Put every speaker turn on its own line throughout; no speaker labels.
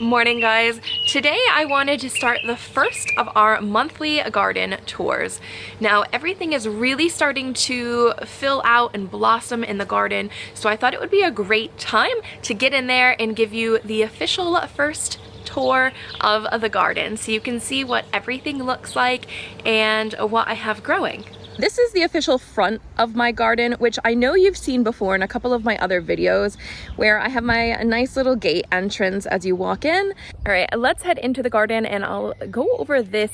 Morning, guys. Today I wanted to start the first of our monthly garden tours. Now everything is really starting to fill out and blossom in the garden, so I thought it would be a great time to get in there and give you the official first tour of the garden so you can see what everything looks like and what I have growing. This is the official front of my garden, which I know you've seen before in a couple of my other videos, where I have my nice little gate entrance as you walk in. All right, let's head into the garden and I'll go over this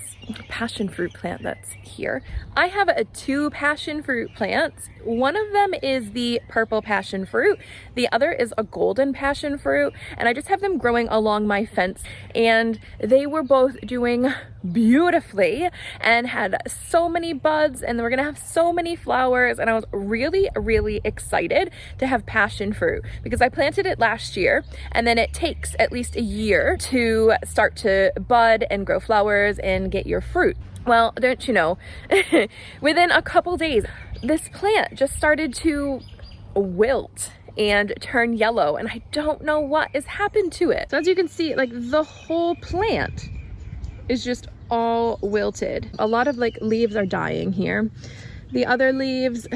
passion fruit plant that's here. I have two passion fruit plants. One of them is the purple passion fruit. The other is a golden passion fruit, and I just have them growing along my fence, and they were both doing beautifully and had so many buds, and we're gonna have so many flowers, and I was really excited to have passion fruit because I planted it last year, and then it takes at least a year to start to bud and grow flowers and get your fruit. Well, don't you know, within a couple days this plant just started to wilt and turn yellow, and I don't know what has happened to it. So as you can see, like, the whole plant is just all wilted. A lot of like leaves are dying here. The other leaves,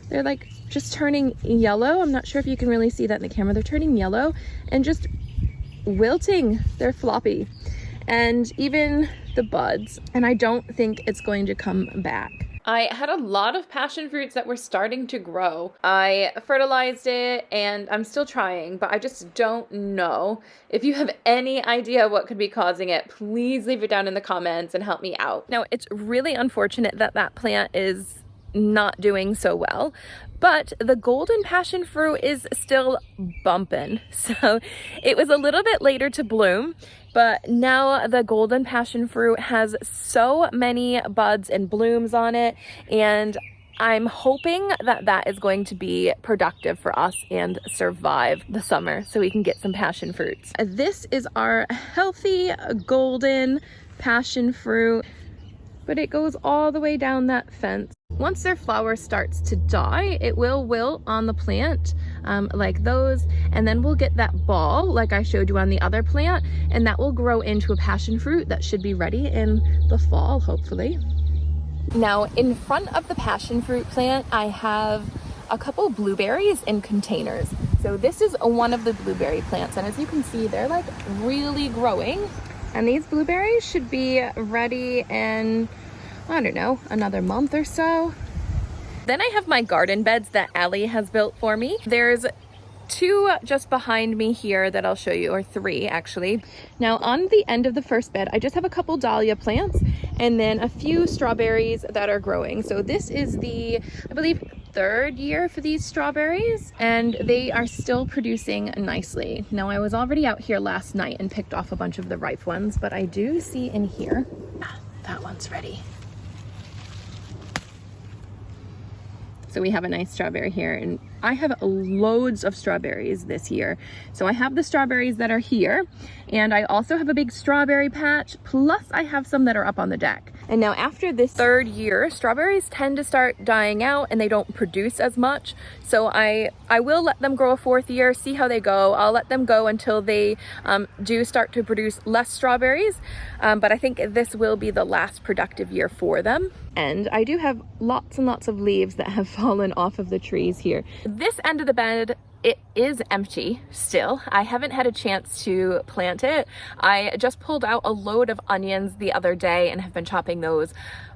they're like just turning yellow. I'm not sure if you can really see that in the camera. They're turning yellow and just wilting. They're floppy. And even the buds, and I don't think it's going to come back. I had a lot of passion fruits that were starting to grow. I fertilized it and I'm still trying, but I just don't know. If you have any idea what could be causing it, please leave it down in the comments and help me out. Now, it's really unfortunate that that plant is not doing so well, but the golden passion fruit is still bumping. So it was a little bit later to bloom, but now the golden passion fruit has so many buds and blooms on it, and I'm hoping that that is going to be productive for us and survive the summer so we can get some passion fruits. This is our healthy golden passion fruit, but it goes all the way down that fence. Once their flower starts to die, it will wilt on the plant like those, and then we'll get that ball like I showed you on the other plant, and that will grow into a passion fruit that should be ready in the fall, hopefully. Now, in front of the passion fruit plant, I have a couple blueberries in containers. So this is one of the blueberry plants, and as you can see, they're like really growing. And these blueberries should be ready in, I don't know, another month or so. Then I have my garden beds that Allie has built for me. There's two just behind me here that I'll show you, or three actually. Now on the end of the first bed, I just have a couple dahlia plants and then a few strawberries that are growing. So this is the, I believe, third year for these strawberries, and they are still producing nicely. Now, I was already out here last night and picked off a bunch of the ripe ones, but I do see in here, that one's ready. So we have a nice strawberry here, and I have loads of strawberries this year. So I have the strawberries that are here, and I also have a big strawberry patch, plus I have some that are up on the deck. And now after this third year, strawberries tend to start dying out and they don't produce as much. So I will let them grow a fourth year, see how they go. I'll let them go until they do start to produce less strawberries. But I think this will be the last productive year for them. And I do have lots and lots of leaves that have fallen off of the trees here. This end of the bed, it is empty still. I haven't had a chance to plant it. I just pulled out a load of onions the other day and have been chopping those.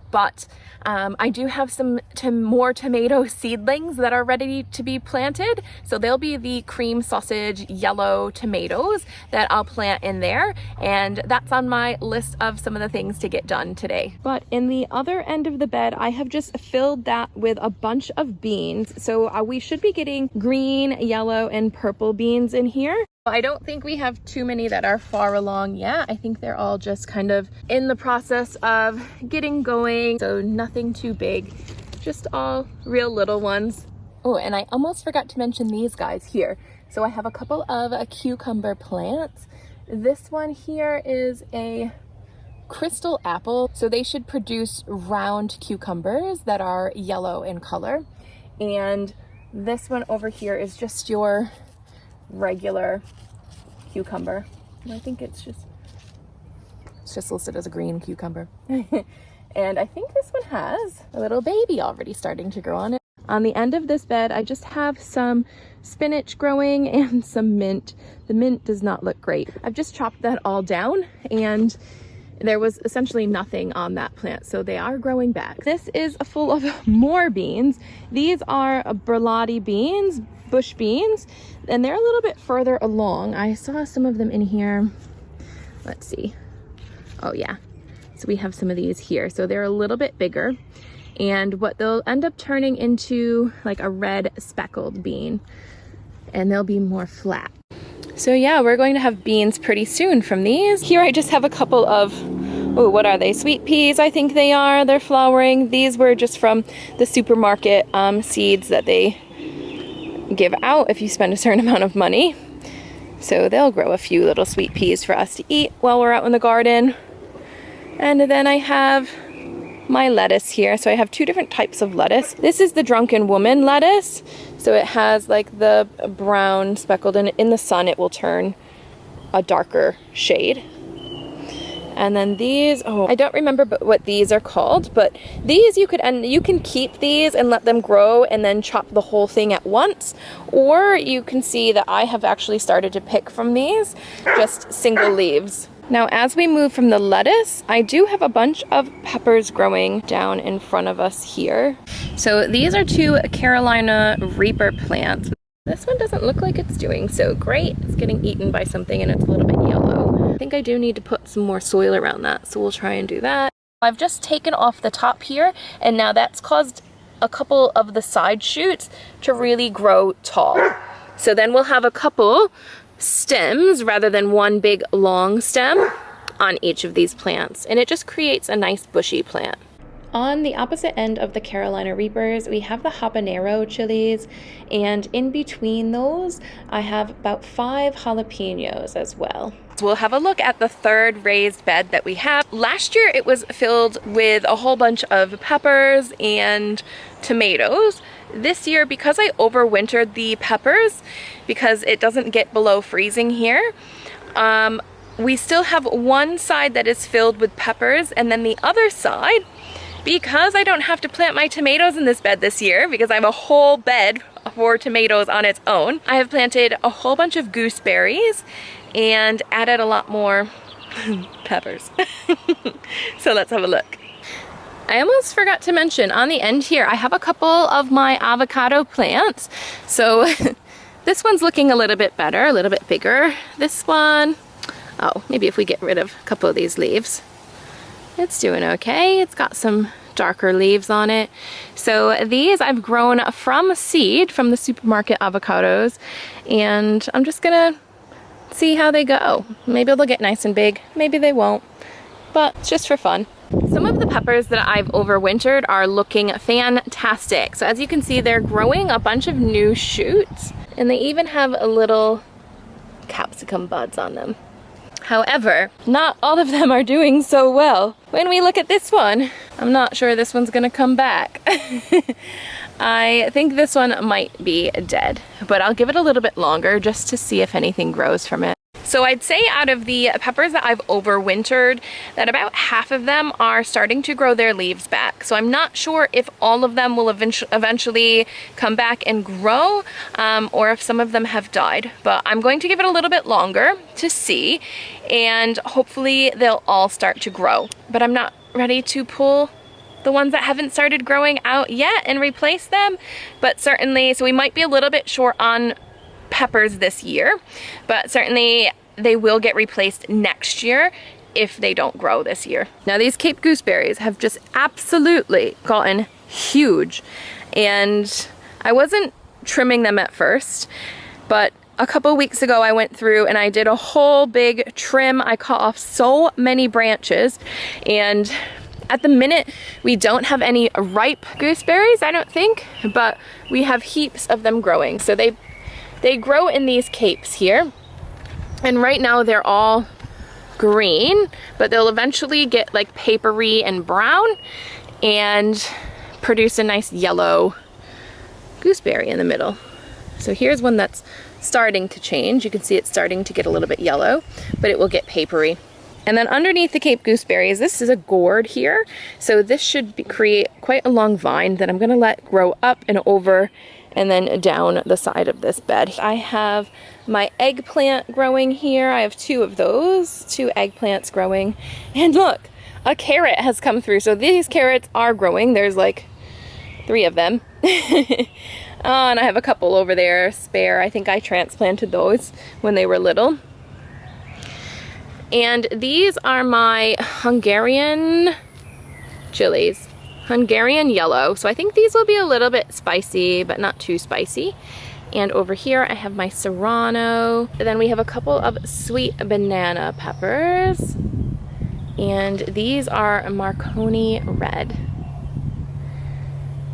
But I do have some more tomato seedlings that are ready to be planted. So they'll be the cream sausage yellow tomatoes that I'll plant in there. And that's on my list of some of the things to get done today. But in the other end of the bed, I have just filled that with a bunch of beans. So we should be getting green, yellow, and purple beans in here. I don't think we have too many that are far along yet. I think they're all just kind of in the process of getting going. So nothing too big, just all real little ones. Oh, and I almost forgot to mention these guys here. So I have a couple of cucumber plants. This one here is a crystal apple. So they should produce round cucumbers that are yellow in color. And this one over here is just your regular cucumber. I think it's just listed as a green cucumber. And I think this one has a little baby already starting to grow on it. On the end of this bed, I just have some spinach growing and some mint. The mint does not look great. I've just chopped that all down, and there was essentially nothing on that plant, so they are growing back. This is full of more beans. These are burlati beans, bush beans, and they're a little bit further along. I saw some of them in here. Let's see. Oh yeah. So we have some of these here. So they're a little bit bigger, and what they'll end up turning into like a red speckled bean, and they'll be more flat. So yeah, we're going to have beans pretty soon from these. Here I just have a couple of, oh, what are they? Sweet peas, I think they are. They're flowering. These were just from the supermarket seeds that they give out if you spend a certain amount of money. So they'll grow a few little sweet peas for us to eat while we're out in the garden. And then I have my lettuce here. So I have two different types of lettuce. This is the Drunken Woman lettuce. So it has like the brown speckled, and in the sun it will turn a darker shade. And then these, oh, I don't remember what these are called, but these you can keep these and let them grow and then chop the whole thing at once. Or you can see that I have actually started to pick from these, just single leaves. Now, as we move from the lettuce, I do have a bunch of peppers growing down in front of us here. So these are two Carolina Reaper plants. This one doesn't look like it's doing so great. It's getting eaten by something and it's a little bit yellow. I think I do need to put some more soil around that, so we'll try and do that. I've just taken off the top here, and now that's caused a couple of the side shoots to really grow tall. So then we'll have a couple stems rather than one big long stem on each of these plants, and it just creates a nice bushy plant. On the opposite end of the Carolina Reapers, we have the habanero chilies, and in between those, I have about 5 jalapenos as well. So we'll have a look at the third raised bed that we have. Last year, it was filled with a whole bunch of peppers and tomatoes. This year, because I overwintered the peppers, because it doesn't get below freezing here, we still have one side that is filled with peppers, and then the other side, because I don't have to plant my tomatoes in this bed this year, because I have a whole bed for tomatoes on its own, I have planted a whole bunch of gooseberries and added a lot more peppers. So let's have a look. I almost forgot to mention, on the end here, I have a couple of my avocado plants. So this one's looking a little bit better, a little bit bigger. This one, oh, maybe if we get rid of a couple of these leaves. It's doing okay. It's got some darker leaves on it. So these I've grown from seed from the supermarket avocados, and I'm just gonna see how they go. Maybe they'll get nice and big, maybe they won't, but it's just for fun. Some of the peppers that I've overwintered are looking fantastic. So as you can see, they're growing a bunch of new shoots, and they even have a little capsicum buds on them. However, not all of them are doing so well. When we look at this one, I'm not sure this one's gonna come back. I think this one might be dead, but I'll give it a little bit longer just to see if anything grows from it. So I'd say out of the peppers that I've overwintered, that about half of them are starting to grow their leaves back. So I'm not sure if all of them will eventually come back and grow, or if some of them have died. But I'm going to give it a little bit longer to see, and hopefully they'll all start to grow. But I'm not ready to pull the ones that haven't started growing out yet and replace them. But certainly, so we might be a little bit short on peppers this year, but certainly they will get replaced next year if they don't grow this year. Now these Cape gooseberries have just absolutely gotten huge, and I wasn't trimming them at first, but a couple weeks ago I went through and I did a whole big trim. I cut off so many branches, and at the minute we don't have any ripe gooseberries, I don't think, but we have heaps of them growing. So they grow in these capes here, and right now they're all green, but they'll eventually get like papery and brown and produce a nice yellow gooseberry in the middle. So here's one that's starting to change. You can see it's starting to get a little bit yellow, but it will get papery. And then underneath the Cape gooseberries, this is a gourd here. So this should create quite a long vine that I'm gonna let grow up and over and then down the side of this bed. I have my eggplant growing here. I have 2 of those, 2 eggplants growing. And look, a carrot has come through. So these carrots are growing. There's like 3 of them. And I have a couple over there spare. I think I transplanted those when they were little. And these are my Hungarian chilies. Hungarian yellow. So I think these will be a little bit spicy, but not too spicy. And over here I have my serrano. And then we have a couple of sweet banana peppers. And these are Marconi red.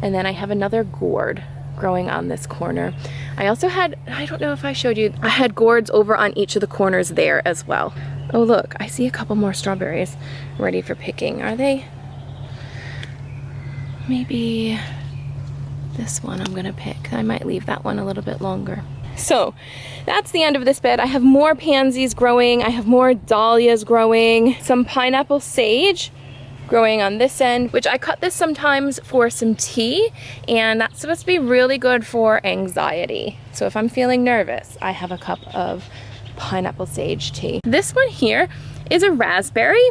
And then I have another gourd growing on this corner. I also had, I don't know if I showed you, I had gourds over on each of the corners there as well. Oh look, I see a couple more strawberries ready for picking. Are they? Maybe this one I'm gonna pick. I might leave that one a little bit longer. So that's the end of this bed. I have more pansies growing. I have more dahlias growing. Some pineapple sage growing on this end, which I cut this sometimes for some tea, and that's supposed to be really good for anxiety. So if I'm feeling nervous, I have a cup of pineapple sage tea. This one here is a raspberry.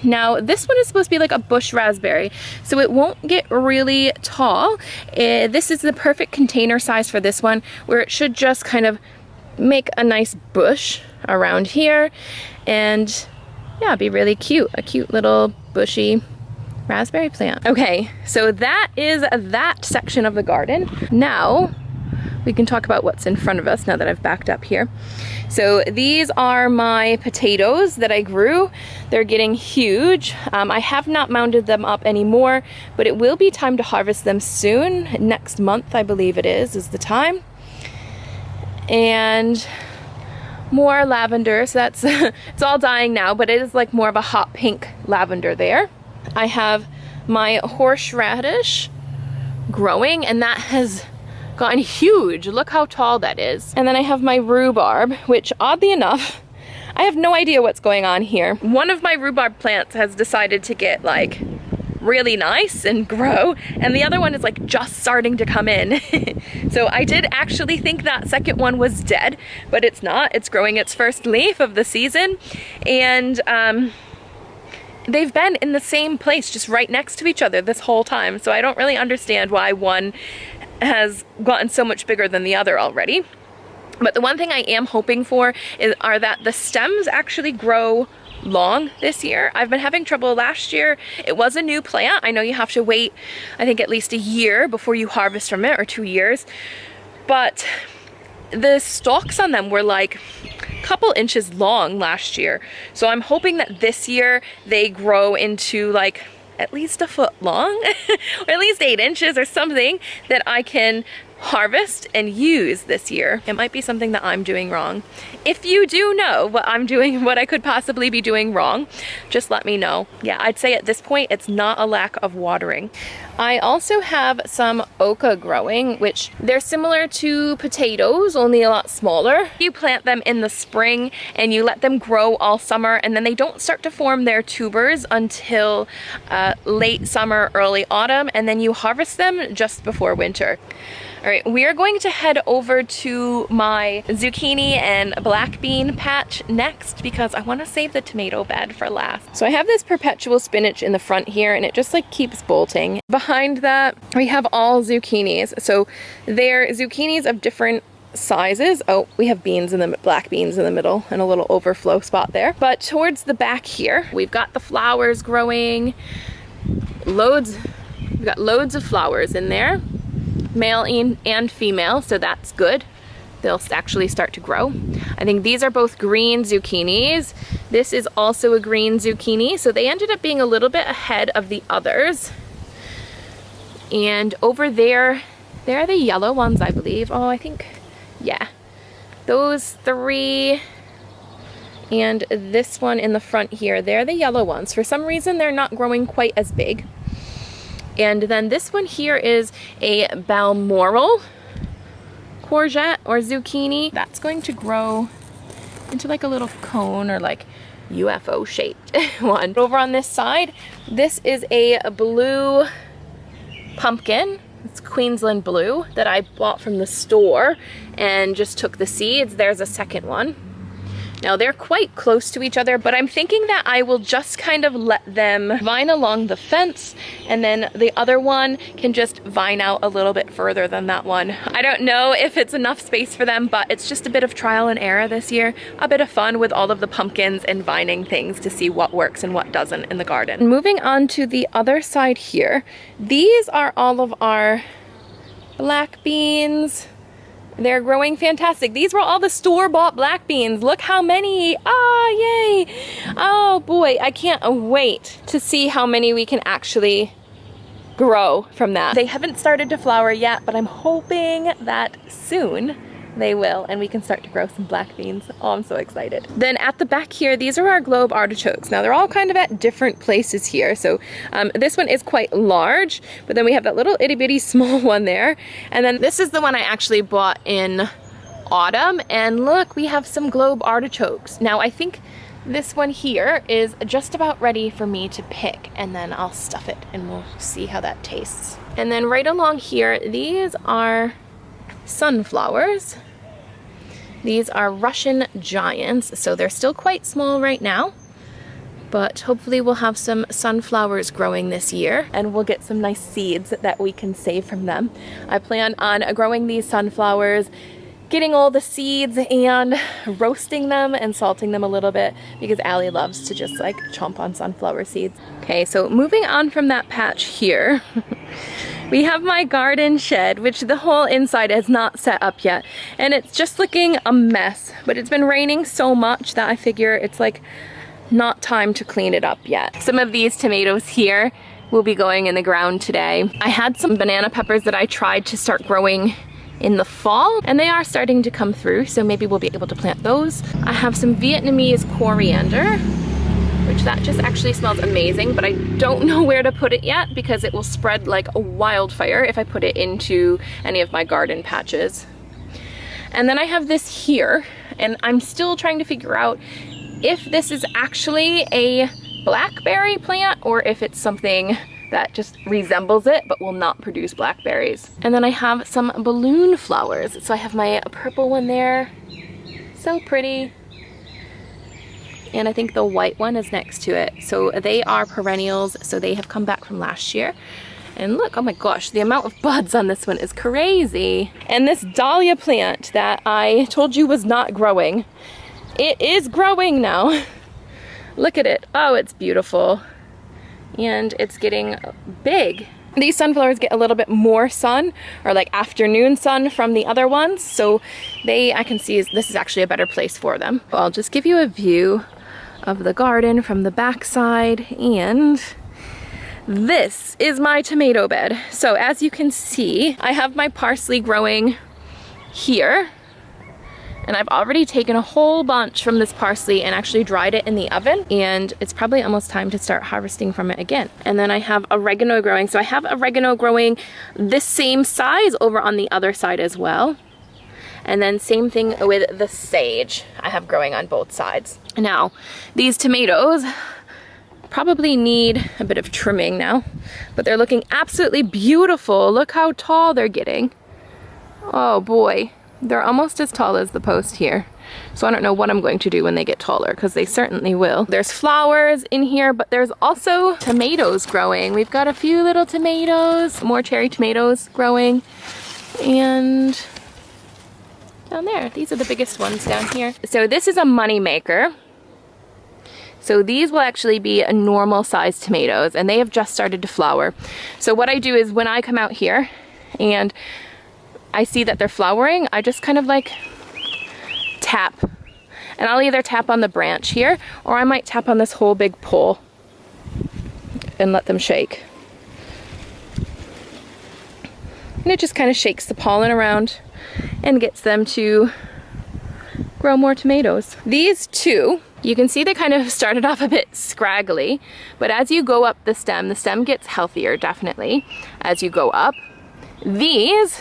Now this one is supposed to be like a bush raspberry, so it won't get really tall. This is the perfect container size for this one, where it should just kind of make a nice bush around here, and yeah, be really cute. A cute little bushy raspberry plant. Okay, so that is that section of the garden. Now we can talk about what's in front of us now that I've backed up here. So these are my potatoes that I grew. They're getting huge. I have not mounded them up anymore, but it will be time to harvest them soon. Next month, I believe it is the time. And more lavender, so that's it's all dying now, but it is like more of a hot pink lavender there. I have my horseradish growing, and that has gotten huge. Look how tall that is. And then I have my rhubarb, which oddly enough, I have no idea what's going on here. One of my rhubarb plants has decided to get like really nice and grow, and the other one is like just starting to come in. So I did actually think that second one was dead, but it's not. It's growing its first leaf of the season, and they've been in the same place, just right next to each other this whole time. So I don't really understand why one has gotten so much bigger than the other already. But the one thing I am hoping for are that the stems actually grow long this year. I've been having trouble. Last year it was a new plant. I know you have to wait, I think, at least a year before you harvest from it, or 2 years, but the stalks on them were like a couple inches long last year. So I'm hoping that this year they grow into like at least a foot long or at least 8 inches or something that I can harvest and use this year. It might be something that I'm doing wrong. If you do know what I'm doing, what I could possibly be doing wrong, just let me know. Yeah, I'd say at this point it's not a lack of watering. I also have some oca growing, which they're similar to potatoes, only a lot smaller. You plant them in the spring and you let them grow all summer, and then they don't start to form their tubers until late summer, early autumn, and then you harvest them just before winter. All right, we are going to head over to my zucchini and black bean patch next, because I want to save the tomato bed for last. So I have this perpetual spinach in the front here, and it just like keeps bolting. Behind that, we have all zucchinis. So they're zucchinis of different sizes. Oh, we have beans in the black beans in the middle and a little overflow spot there. But towards the back here, we've got the flowers growing. We've got loads of flowers in there. Male and female, so that's good. They'll actually start to grow. I think these are both green zucchinis. This is also a green zucchini, so they ended up being a little bit ahead of the others. And over there, they're the yellow ones, I believe. Oh, I think, yeah. Those 3 and this one in the front here, they're the yellow ones. For some reason, they're not growing quite as big. And then this one here is a Balmoral. courgette or zucchini. That's going to grow into like a little cone or like UFO shaped one. Over on this side, this is a blue pumpkin. It's Queensland blue that I bought from the store and just took the seeds. There's a second one. Now they're quite close to each other, but I'm thinking that I will just kind of let them vine along the fence, and then the other one can just vine out a little bit further than that one. I don't know if it's enough space for them, but it's just a bit of trial and error this year. A bit of fun with all of the pumpkins and vining things to see what works and what doesn't in the garden. Moving on to the other side here, these are all of our black beans. They're growing fantastic. These were all the store-bought black beans. Look how many. Ah, yay. Oh boy, I can't wait to see how many we can actually grow from that. They haven't started to flower yet, but I'm hoping that soon they will, and we can start to grow some black beans. Oh, I'm so excited. Then at the back here, these are our globe artichokes. Now they're all kind of at different places here. So this one is quite large, but then we have that little itty bitty small one there. And then this is the one I actually bought in autumn. And look, we have some globe artichokes. Now I think this one here is just about ready for me to pick, and then I'll stuff it and we'll see how that tastes. And then right along here, these are sunflowers. These are Russian giants, so they're still quite small right now, but hopefully we'll have some sunflowers growing this year and we'll get some nice seeds that we can save from them. I plan on growing these sunflowers, getting all the seeds and roasting them and salting them a little bit because Allie loves to just like chomp on sunflower seeds. Okay, so moving on from that patch here, we have my garden shed, which the whole inside is not set up yet. And it's just looking a mess, but it's been raining so much that I figure it's like not time to clean it up yet. Some of these tomatoes here will be going in the ground today. I had some banana peppers that I tried to start growing in the fall, and they are starting to come through, so maybe we'll be able to plant those. I have some Vietnamese coriander, which that just actually smells amazing, but I don't know where to put it yet because it will spread like a wildfire if I put it into any of my garden patches. And then I have this here, and I'm still trying to figure out if this is actually a blackberry plant or if it's something that just resembles it but will not produce blackberries. And then I have some balloon flowers. So I have my purple one there, so pretty. And I think the white one is next to it. So they are perennials, so they have come back from last year. And look, oh my gosh, the amount of buds on this one is crazy. And this dahlia plant that I told you was not growing, it is growing now. Look at it. Oh, it's beautiful. And it's getting big. These sunflowers get a little bit more sun, or like afternoon sun, from the other ones. So I can see this is actually a better place for them. I'll just give you a view of the garden from the back side, and this is my tomato bed. So as you can see, I have my parsley growing here, and I've already taken a whole bunch from this parsley and actually dried it in the oven, and it's probably almost time to start harvesting from it again. And then I have oregano growing. So I have oregano growing this same size over on the other side as well. And then same thing with the sage I have growing on both sides. Now, these tomatoes probably need a bit of trimming now, but they're looking absolutely beautiful. Look how tall they're getting. Oh boy, they're almost as tall as the post here. So I don't know what I'm going to do when they get taller, because they certainly will. There's flowers in here, but there's also tomatoes growing. We've got a few little tomatoes, more cherry tomatoes growing, and down there, these are the biggest ones down here. So this is a money maker. So these will actually be a normal sized tomatoes, and they have just started to flower. So what I do is when I come out here and I see that they're flowering, I just kind of like tap. And I'll either tap on the branch here, or I might tap on this whole big pole and let them shake. And it just kind of shakes the pollen around and gets them to grow more tomatoes. These two, you can see they kind of started off a bit scraggly, but as you go up the stem gets healthier definitely as you go up. These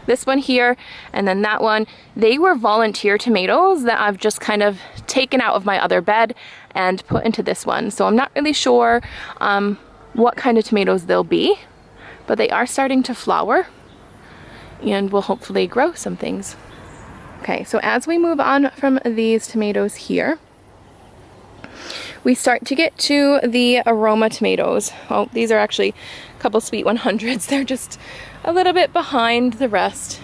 this one here, and then that one. They were volunteer tomatoes that I've just kind of taken out of my other bed and put into this one. So I'm not really sure what kind of tomatoes they'll be, but they are starting to flower and will hopefully grow some things. Okay, so as we move on from these tomatoes here, we start to get to the aroma tomatoes. Oh, these are actually a couple sweet 100s. They're just a little bit behind the rest.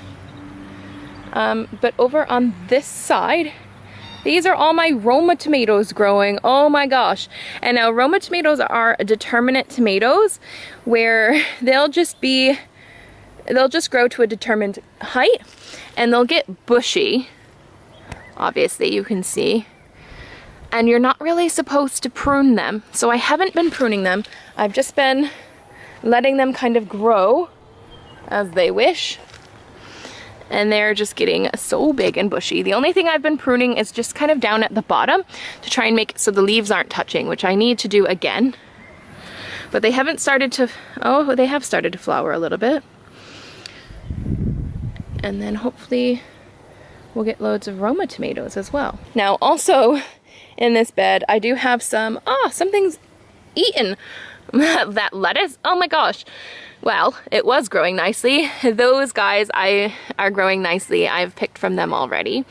But over on this side, these are all my Roma tomatoes growing. Oh my gosh. And now Roma tomatoes are determinate tomatoes where they'll just grow to a determined height and they'll get bushy. Obviously, you can see. And you're not really supposed to prune them. So I haven't been pruning them. I've just been letting them kind of grow as they wish. And they're just getting so big and bushy. The only thing I've been pruning is just kind of down at the bottom to try and make it so the leaves aren't touching, which I need to do again. But they haven't started to, oh, they have started to flower a little bit. And then hopefully we'll get loads of Roma tomatoes as well. Now also in this bed, I do have some, something's eaten that lettuce. Oh my gosh. Well, it was growing nicely. Those guys are growing nicely. I've picked from them already.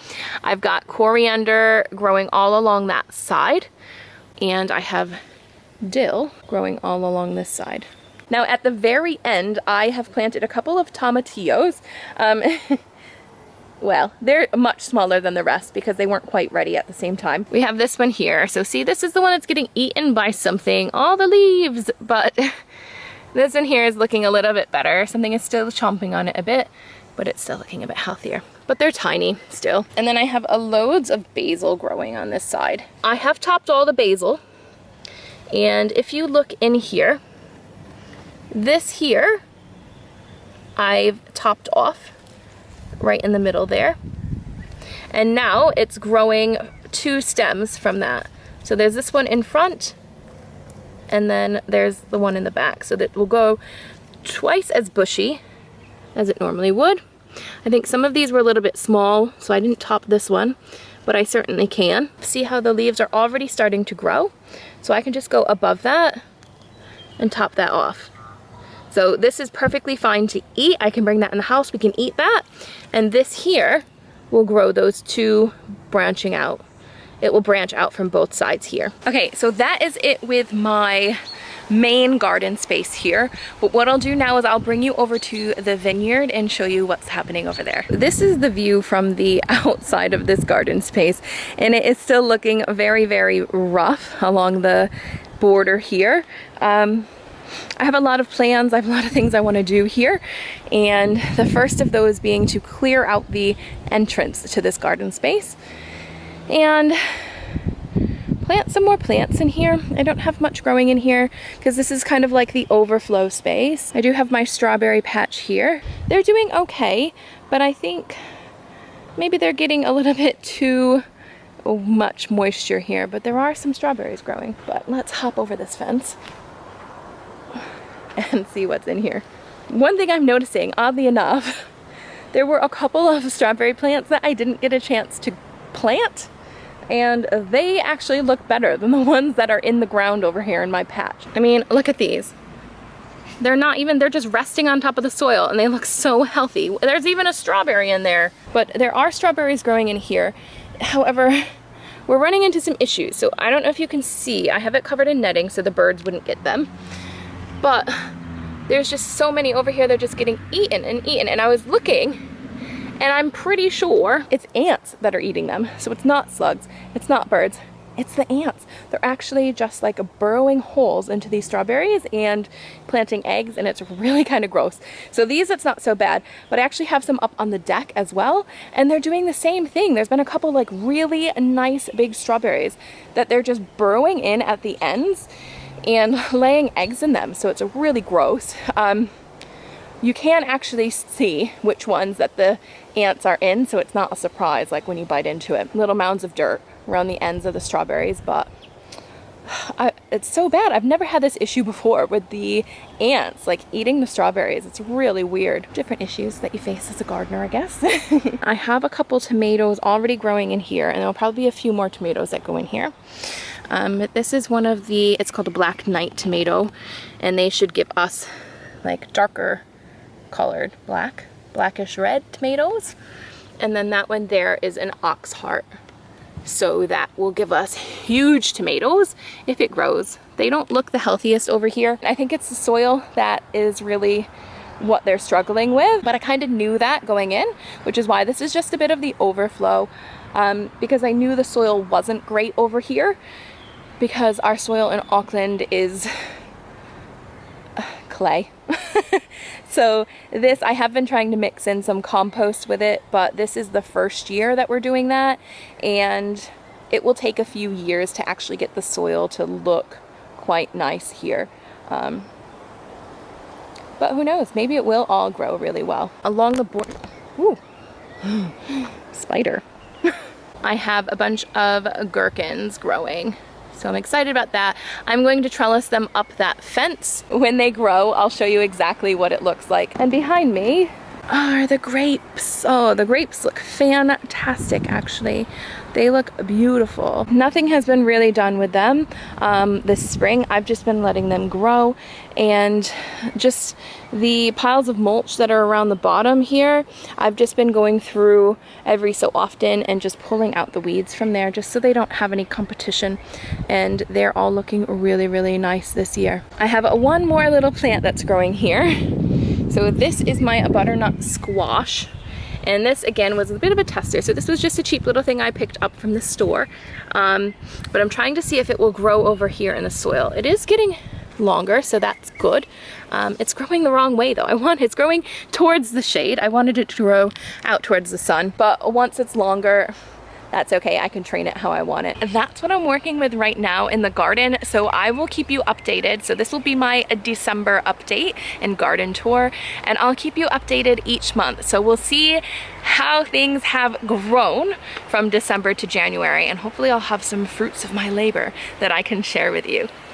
I've got coriander growing all along that side, and I have dill growing all along this side. Now at the very end, I have planted a couple of tomatillos. Well, they're much smaller than the rest because they weren't quite ready at the same time. We have this one here. So see, this is the one that's getting eaten by something, all the leaves, but this one here is looking a little bit better. Something is still chomping on it a bit, but it's still looking a bit healthier. But they're tiny still. And then I have loads of basil growing on this side. I have topped all the basil. And if you look in here, this here, I've topped off right in the middle there. And now it's growing 2 stems from that. So there's this one in front, and then there's the one in the back. So that will go twice as bushy as it normally would. I think some of these were a little bit small, so I didn't top this one, but I certainly can. See how the leaves are already starting to grow? So I can just go above that and top that off. So this is perfectly fine to eat. I can bring that in the house, we can eat that. And this here will grow those 2 branching out. It will branch out from both sides here. Okay, so that is it with my main garden space here. But what I'll do now is I'll bring you over to the vineyard and show you what's happening over there. This is the view from the outside of this garden space, and it is still looking very, very rough along the border here. I have a lot of plans, I have a lot of things I want to do here, and the first of those being to clear out the entrance to this garden space and plant some more plants in here. I don't have much growing in here because this is kind of like the overflow space. I do have my strawberry patch here. They're doing okay, but I think maybe they're getting a little bit too much moisture here, but there are some strawberries growing. But let's hop over this fence and see what's in here. One thing I'm noticing, oddly enough, there were a couple of strawberry plants that I didn't get a chance to plant, and they actually look better than the ones that are in the ground over here in my patch. I mean, look at these. They're not even, they're just resting on top of the soil and they look so healthy. There's even a strawberry in there, but there are strawberries growing in here. However, we're running into some issues. So I don't know if you can see, I have it covered in netting so the birds wouldn't get them. But there's just so many over here, they're just getting eaten and eaten. And I was looking, and I'm pretty sure it's ants that are eating them. So it's not slugs, it's not birds, it's the ants. They're actually just like burrowing holes into these strawberries and planting eggs, and it's really kind of gross. So these, it's not so bad, but I actually have some up on the deck as well, and they're doing the same thing. There's been a couple like really nice big strawberries that they're just burrowing in at the ends and laying eggs in them, so it's really gross. You can actually see which ones that the ants are in, so it's not a surprise like when you bite into it. Little mounds of dirt around the ends of the strawberries, but it's so bad. I've never had this issue before with the ants like eating the strawberries. It's really weird. Different issues that you face as a gardener, I guess. I have a couple tomatoes already growing in here, and there'll probably be a few more tomatoes that go in here. This is one of the, it's called a Black Knight tomato, and they should give us like darker colored blackish red tomatoes. And then that one there is an ox heart. So that will give us huge tomatoes if it grows. They don't look the healthiest over here. I think it's the soil that is really what they're struggling with, but I kind of knew that going in, which is why this is just a bit of the overflow, because I knew the soil wasn't great over here, because our soil in Auckland is clay. So this, I have been trying to mix in some compost with it, but this is the first year that we're doing that, and it will take a few years to actually get the soil to look quite nice here. But who knows, maybe it will all grow really well. Along the border, ooh, spider. I have a bunch of gherkins growing. So I'm excited about that. I'm going to trellis them up that fence. When they grow, I'll show you exactly what it looks like. And behind me are the grapes. Oh, the grapes look fantastic, actually. They look beautiful. Nothing has been really done with them this spring. I've just been letting them grow, and just the piles of mulch that are around the bottom here, I've just been going through every so often and just pulling out the weeds from there just so they don't have any competition, and they're all looking really, really nice this year. I have one more little plant that's growing here. So this is my butternut squash. And this again was a bit of a tester. So this was just a cheap little thing I picked up from the store. But I'm trying to see if it will grow over here in the soil. It is getting longer, so that's good. It's growing the wrong way though. It's growing towards the shade. I wanted it to grow out towards the sun, but once it's longer, that's okay. I can train it how I want it. That's what I'm working with right now in the garden, so I will keep you updated. So this will be my December update and garden tour, and I'll keep you updated each month. So we'll see how things have grown from December to January, and hopefully I'll have some fruits of my labor that I can share with you.